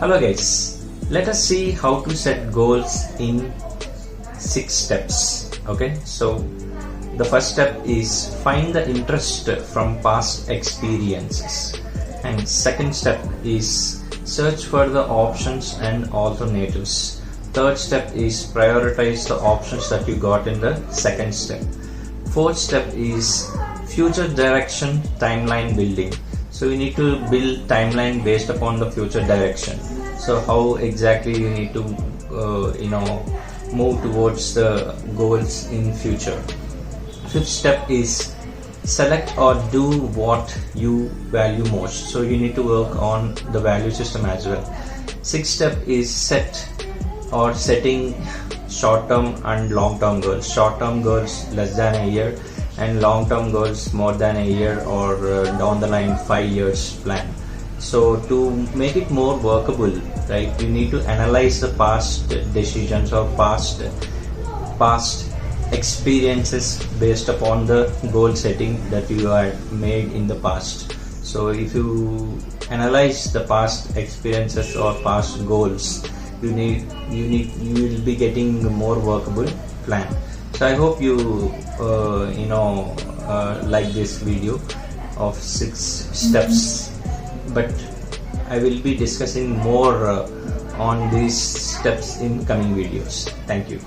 Hello guys, let us see how to set goals in 6 steps. Okay, so the first step is find the interest from past experiences, and second step is search for the options and alternatives. Third step is prioritize the options that you got in the second step. Fourth step is future direction timeline building. So you need to build timeline based upon the future direction. So how exactly you need to move towards the goals in future. Fifth step is select or do what you value most. So you need to work on the value system as well. Sixth step is setting short-term and long-term goals. Short-term goals less than a year and long-term goals more than a year or down the line 5 years plan. So to make it more workable, right, you need to analyze the past decisions or past experiences based upon the goal setting that you had made in the past. So if you analyze the past experiences or past goals, you will be getting a more workable plan. So I hope you like this video of 6 steps, but I will be discussing more on these steps in coming videos. Thank you.